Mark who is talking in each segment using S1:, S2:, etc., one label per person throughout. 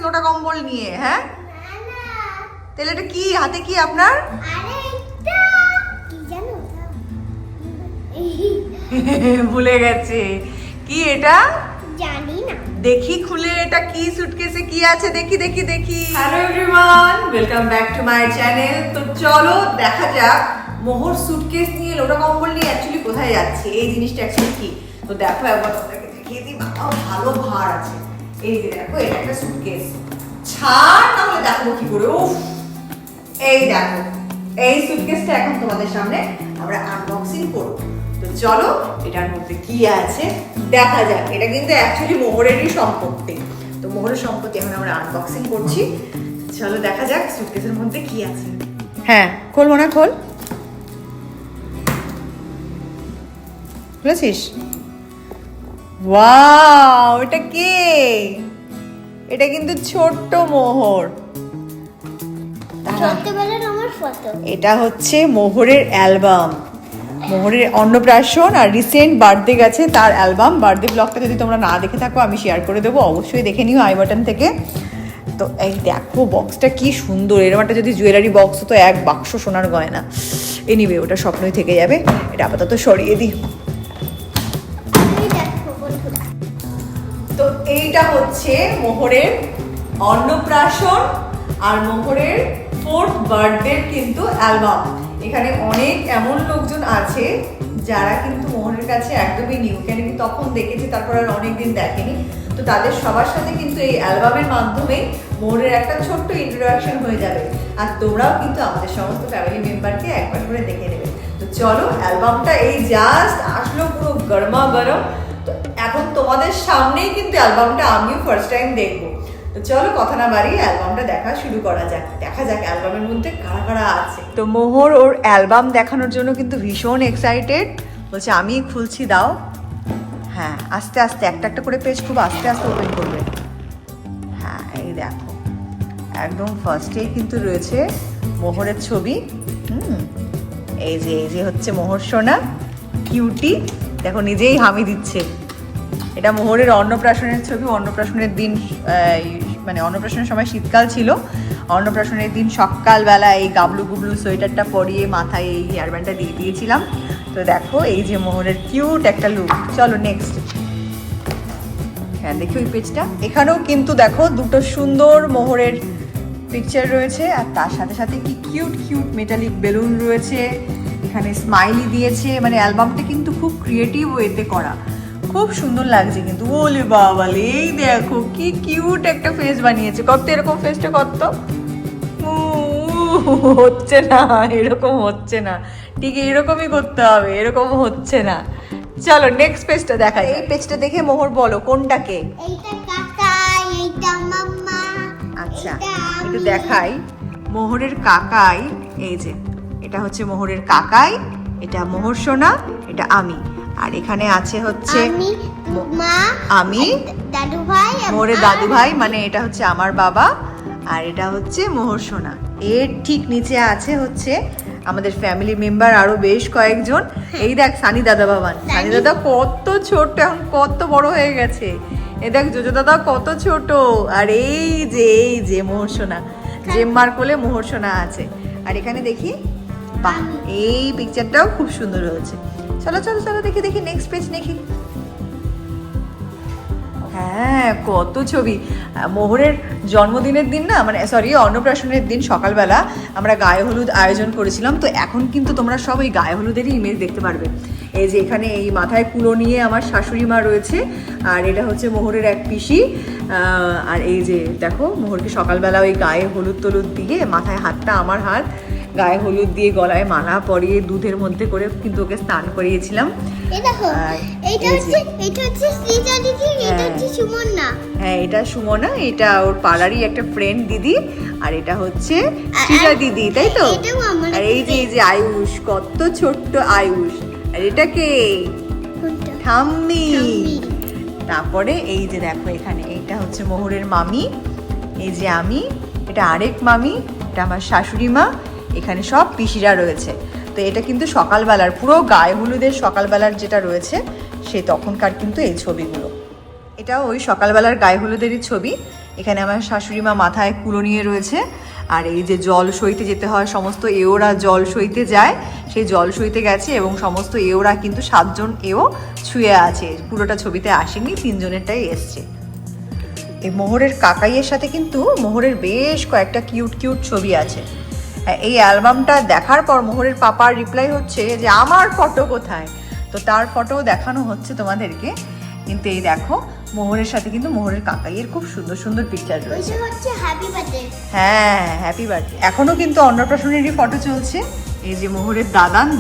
S1: লোটা কম্বল নিয়ে? হ্যাঁ, তাহলে এটা কি হাতে? কি আপনার? ভুলে গেছে কি এটা?
S2: জানি না।
S1: দেখি খুলে এটা কি সুটকেসে কি আছে, দেখি দেখি দেখি। Hello everyone, welcome back to my channel. তো চলো দেখা যাক মোহর সুটকেস নিয়ে লোটা কম্বল নিয়ে অ্যাকচুয়ালি কোথায় যাচ্ছে, এই জিনিসটা অ্যাকচুয়ালি কি। তো দেখো একবার তোমাদেরকে দেখিয়ে দিই, বাবা ভালো ভার আছে। এই যে দেখো, এটা একটা সুটকেস। ছাড় তাহলে দেখো কি করে। উফ, এই দেখো এই সুটকেসটা এখন তোমাদের সামনে আমরা আনবক্সিং করব। তো চলো এটার মধ্যে কি আছে দেখা যাক। এটা কিন্তু অ্যাকচুয়ালি মোহরেরই সম্পত্তি। তো মোহরের সম্পত্তি এখন আমরা আনবক্সিং করছি। চলো দেখা যাক সুটকেসের মধ্যে কি আছে। হ্যাঁ, খোল মনে খোল। খুলেছিস? ওয়াও, এটা কে? এটা কিন্তু ছোট্ট মোহর।
S2: ছোটবেলার আমার ফটো।
S1: এটা হচ্ছে মোহরের অ্যালবাম, মোহরের অন্নপ্রাশন আর রিসেন্ট বার্থডে গেছে তার অ্যালবাম। বার্থডে ব্লগটা যদি তোমরা না দেখে থাকো আমি শেয়ার করে দেবো, অবশ্যই দেখে নিও আই বাটন থেকে। তো এই দেখো বক্সটা কি সুন্দর, এরকম একটা যদি জুয়েলারি বক্স তো এক বাক্স সোনার গয়না। এনিওয়ে ওটা স্বপ্নই থেকে যাবে, এটা আপাতত সরিয়ে দিই। তো এইটা হচ্ছে মোহরের অন্নপ্রাশন আর মোহরের 4th বার্থডে কিন্তু অ্যালবাম। এখানে অনেক এমন লোকজন আছে যারা কিন্তু মোহরের কাছে একদমই নিউ, কেন কি তখন দেখেছি তারপর আর অনেকদিন দেখেনি। তো তাদের সবার সাথে কিন্তু এই অ্যালবামের মাধ্যমে মোহরের একটা ছোট্ট ইন্ট্রোডাকশন হয়ে যাবে। আর তোমরাও কিন্তু আমাদের সমস্ত ফ্যামিলি মেম্বারকে একবার করে দেখে নেবে। তো চলো, অ্যালবামটা এই জাস্ট আসলো পুরো গরমা গরম। তো এখন তোমাদের সামনেই কিন্তু অ্যালবামটা আমিও ফার্স্ট টাইম দেখবো। তো চলো কথা না বাড়িয়ে অ্যালবামটা দেখা শুরু করা যাক। দেখা যাক অ্যালবামের মধ্যে কারা কারা আছে। তো মোহর ওর অ্যালবাম দেখানোর জন্য কিন্তু ভীষণ এক্সাইটেড, বলছে আমি খুলছি দাও। হ্যাঁ, আস্তে আস্তে একটা একটা করে পেজ খুব আস্তে আস্তে ওপেন করবে। হ্যাঁ, এই দেখো একদম ফার্স্টেই কিন্তু রয়েছে মোহরের ছবি। এই যে হচ্ছে মোহর সোনা, কিউটি। দেখো নিজেই হামি দিচ্ছে। এটা মোহরের অন্নপ্রাশনের ছবি। অন্নপ্রাশনের দিন, মানে অন্নপ্রাশনের সময় শীতকাল ছিল, অন্নপ্রাশনের দিন সকালবেলা এই গাবলু গুবলু সোয়েটারটা পরিয়ে মাথায় এই হেয়ার ব্যান্ডটা দিয়ে দিয়েছিলাম। তো দেখো এই যে মোহরের কিউট একটা লুক। চলো নেক্সট। হ্যাঁ, দেখি ওই পেজটা। এখানেও কিন্তু দেখো দুটো সুন্দর মোহরের পিকচার রয়েছে, আর তার সাথে সাথে কি কিউট কিউট মেটালিক বেলুন রয়েছে। এখানে স্মাইলি দিয়েছে, মানে অ্যালবামটা কিন্তু খুব ক্রিয়েটিভ ওয়েতে করা, খুব সুন্দর লাগছে কিন্তু। ওলে বাবালে, এই দেখো কি কিউট একটা ফেস বানিয়েছে। কত এরকম ফেসটা কত হচ্ছে না, এরকম হচ্ছে না, ঠিক এরকমই করতে হবে, এরকম হচ্ছে না। চলো নেক্সট পেজটা দেখা। এই পেজটা দেখে মোহর বলো কোনটাকে?
S2: এইটা কাকাই, এইটা মাম্মা।
S1: আচ্ছা, একটু দেখাই। মোহরের কাকাই, এই যে এটা হচ্ছে মোহরের কাকাই, এটা মোহর সোনা, এটা আমি। আর এখানে আছে হচ্ছে
S2: মা,
S1: আমি
S2: দাদু ভাই,
S1: মোহরের দাদু ভাই, মানে এটা হচ্ছে আমার বাবা। আর এটা হচ্ছে মোহর সোনা। এর ঠিক নিচে আছে হচ্ছে আমাদের ফ্যামিলি মেম্বার আরো বেশ কয়েকজন। এই দেখ সানি দাদা বাবান, সানি দাদা কত ছোট, এখন কত বড় হয়ে গেছে। এই দেখ জোজো দাদা কত ছোট। আর এই যে মোহর সোনা, জেম্মার কোলে মোহর সোনা আছে। আর এখানে দেখি, বাহ, এই পিকচারটাও খুব সুন্দর হয়েছে। চলো চলো চলো দেখি দেখি নেক্সট পেজ দেখি। হ্যাঁ, কত ছবি। মোহরের জন্মদিনের দিন না, মানে সরি অন্নপ্রাশনের দিন সকালবেলা আমরা গায়ে হলুদ আয়োজন করেছিলাম। তো এখন কিন্তু তোমরা সব ওই গায়ে হলুদেরই ইমেজ দেখতে পারবে। এই যে এখানে এই মাথায় কুলো নিয়ে আমার শাশুড়ি মা রয়েছে, আর এটা হচ্ছে মোহরের এক পিসি। আর এই যে দেখো মোহরকে সকালবেলা ওই গায়ে হলুদ টলুদ দিয়ে, মাথায় হাতটা আমার হাত, গায়ে হলুদ দিয়ে গলায় মালা পরিয়ে দুধের মধ্যে করে কিন্তু ওকে স্নান করিয়েছিলাম।
S2: এই দেখো, এইটা হচ্ছে শ্রীজা দিদি, এটা হচ্ছে সুমনা।
S1: হ্যাঁ, এটা সুমনা, এটা ওর পাড়ারই একটা ফ্রেন্ড দিদি। আর এটা হচ্ছে শ্রীজা দিদি, তাই তো? আর এই যে আয়ুষ, কত ছোট্ট আয়ুষ। আর এটা কে? ঠাম্মি। তারপরে এই যে দেখো এখানে এইটা হচ্ছে মোহরের মামি, এই যে আমি, এটা আরেক মামি, এটা আমার শাশুড়ি মা। এখানে সব পিসিরা রয়েছে। তো এটা কিন্তু সকালবেলার পুরো গায়ে হলুদের সকালবেলার যেটা রয়েছে সে তখনকার কিন্তু এই ছবিগুলো। এটা ওই সকালবেলার গায়ে হলুদেরই ছবি। এখানে আমার শাশুড়ি মা মাথায় কুলো নিয়ে রয়েছে। আর এই যে জল সইতে যেতে হয়, সমস্ত এওরা জল সইতে যায়, সেই জল সইতে গেছে এবং সমস্ত এওরা কিন্তু 7 জন এও ছুঁয়ে আছে, পুরোটা ছবিতে আসেনি, 3 জনেরটাই এসছে। এই মোহরের কাকাইয়ের সাথে কিন্তু মোহরের বেশ কয়েকটা কিউট কিউট ছবি আছে। এই অ্যালবামটা দেখার পর মোহরের পাপার রিপ্লাই হচ্ছে যে আমার ফটো কোথায়, তো তার ফটো দেখানো হচ্ছে তোমাদেরকে। কিন্তু এই দেখো মোহরের সাথে কিন্তু মোহরের কাকাইয়ের খুব সুন্দর সুন্দর পিকচার রয়েছে। হ্যাঁ, হ্যাপি বার্থডে। এখনো কিন্তু অন্নপ্রাশনেরই ফটো চলছে। এই যে মোহরের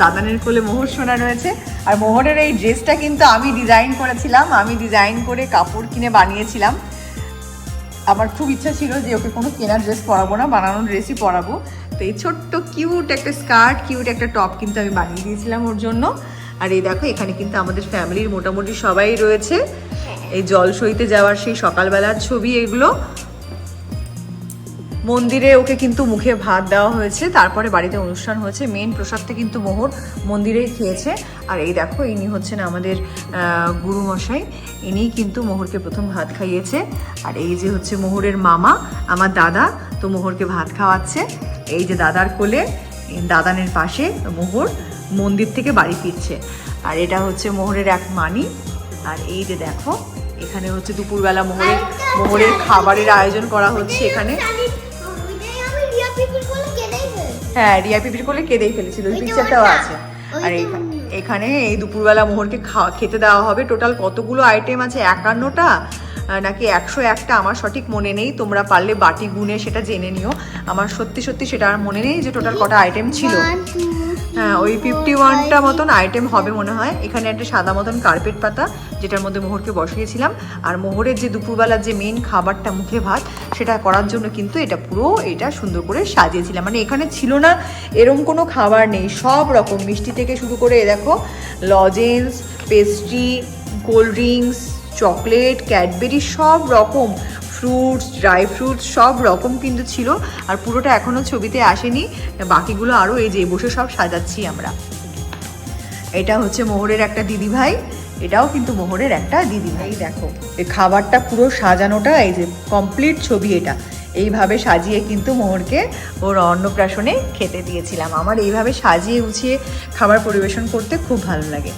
S1: দাদানের কোলে মোহর সোনা রয়েছে। আর মোহরের এই ড্রেসটা কিন্তু আমি ডিজাইন করেছিলাম, আমি ডিজাইন করে কাপড় কিনে বানিয়েছিলাম। আমার খুব ইচ্ছা ছিল যে ওকে কোনো কেনার ড্রেস পরাবো না, বানানো ড্রেসই পরাবো। তো এই ছোট্ট কিউট একটা স্কার্ট, কিউট একটা টপ কিন্তু আমি বানিয়ে দিয়েছিলাম ওর জন্য। আর এই দেখো এখানে কিন্তু আমাদের ফ্যামিলির মোটামুটি সবাই রয়েছে। এই জল সইতে যাওয়ার সেই সকালবেলার ছবি এগুলো। মন্দিরে ওকে কিন্তু মুখে ভাত দেওয়া হয়েছে, তারপরে বাড়িতে অনুষ্ঠান হয়েছে। মেন প্রসাদটা কিন্তু মোহর মন্দিরেই খেয়েছে। আর এই দেখো ইনি হচ্ছেন আমাদের গুরুমশাই, ইনিই কিন্তু মোহরকে প্রথম ভাত খাইয়েছে। আর এই যে হচ্ছে মোহরের মামা আমার দাদা, তো মোহরকে ভাত খাওয়াচ্ছে। এই যে দাদার কোলে দাদানের পাশে মোহর মন্দির থেকে বাড়ি ফিরছে। আর এটা হচ্ছে মোহরের এক মানি। আর এই যে দেখো এখানে হচ্ছে দুপুরবেলা মোহরের খাবারের আয়োজন করা হচ্ছে এখানে। হ্যাঁ, রিয়া পিপির কোলে কেঁদেই ফেলেছিল, ওই পিকচারটাও আছে। আর এখানে এই দুপুরবেলা মোহরকে খেতে দেওয়া হবে। টোটাল কতগুলো আইটেম আছে, 51টা নাকি 101টা আমার সঠিক মনে নেই, তোমরা পারলে বাটি গুনে সেটা জেনে নিও। আমার সত্যি সত্যি সেটা আর মনে নেই যে টোটাল কটা আইটেম ছিল। হ্যাঁ, ওই 51টা মতন আইটেম হবে মনে হয়। এখানে একটা সাদা মতন কার্পেট পাতা, যেটার মধ্যে মোহরকে বসিয়েছিলাম। আর মোহরের যে দুপুরবেলার যে মেন খাবারটা মুখে ভাত, সেটা করার জন্য কিন্তু এটা সুন্দর করে সাজিয়েছিলাম। মানে এখানে ছিল না এরকম কোনো খাবার নেই, সব রকম মিষ্টি থেকে শুরু করে দেখো lozenges, pastry, cold drinks, chocolate, Cadbury, সব রকম ফ্রুটস, ড্রাই ফ্রুটস সব রকম কিন্তু ছিল। আর পুরোটা এখনও ছবিতে আসেনি, বাকিগুলো আরও এই যে বসে সব সাজাচ্ছি আমরা। এটা হচ্ছে মোহরের একটা দিদিভাই, এটাও কিন্তু মোহরের একটা দিদিভাই। দেখো এই খাবারটা পুরো সাজানোটা, এই যে কমপ্লিট ছবি, এটা এইভাবে সাজিয়ে কিন্তু মোহরকে ওর অন্নপ্রাশনে খেতে দিয়েছিলাম। আমার এইভাবে সাজিয়ে গুছিয়ে খাবার পরিবেশন করতে খুব ভালো লাগে।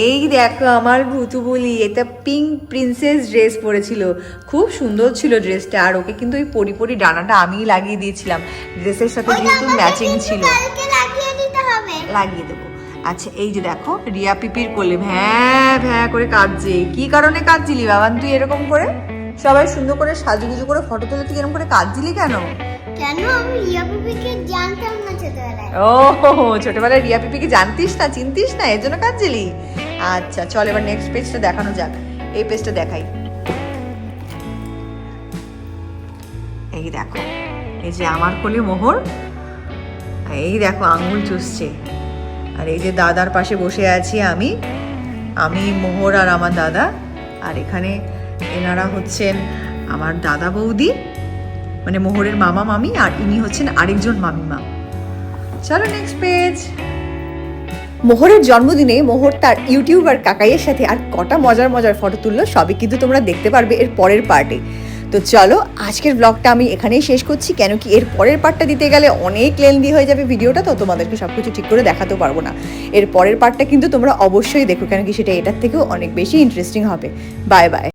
S1: এই দেখো আমার ভুতু বলি, এটা পিঙ্ক প্রিন্সেস ড্রেস পরেছিল, খুব সুন্দর ছিল ড্রেসটা। আর ওকে কিন্তু ওই পরি ডানাটা আমিই লাগিয়ে দিয়েছিলাম, ড্রেসের সাথে যেহেতু ম্যাচিং ছিল। লাগিয়ে দেবো। আচ্ছা এই যে দেখো রিয়া পিপির কোলে ভ্যাঁ ভ্যাঁ করে কাঁদছে। কি কারণে কাঁদছিলি বাবান তুই এরকম করে? সবাই সুন্দর করে সাজুগুজু করে ফটো তুলে তুই এরকম করে কাঁদছিলি কেন?
S2: আমি রিয়া পিপিকে জানতাম না ছোটবেলায়।
S1: ও ছোটবেলায় রিয়া পিপিকে জানতিস না, চিনতিস না, এর জন্য কাঁদছিলি? আচ্ছা চল এবার নেক্সট পেজটা দেখানো যাক। এই পেজটা দেখাই। এই দেখো এই যে আমার কোলে মোহর, এই দেখো আঙ্গুল চুষছে। আর এই যে দাদার পাশে বসে আছি আমি মোহর আর আমার দাদা। আর এখানে এনারা হচ্ছেন আমার দাদা বৌদি, মানে মোহরের মামা মামি, আর ইনি হচ্ছেন আরেকজন মামিমা। চলো নেক্সট পেজ। মোহরের জন্মদিনে মোহর তার ইউটিউবার কাকাইয়ের সাথে আর কটা মজার ফটো তুললো, সবই কিন্তু তোমরা দেখতে পারবে এর পরের পার্টে। তো চলো আজকের ব্লগটা আমি এখানেই শেষ করছি, কেন কি এর পরের পার্টটা দিতে গেলে অনেক লেন্দি হয়ে যাবে ভিডিওটা, তো তোমাদেরকে সব কিছু ঠিক করে দেখাতেও পারবো না। এর পরের পার্টটা কিন্তু তোমরা অবশ্যই দেখো, কেন কি সেটা এটার থেকেও অনেক বেশি ইন্টারেস্টিং হবে। Bye bye.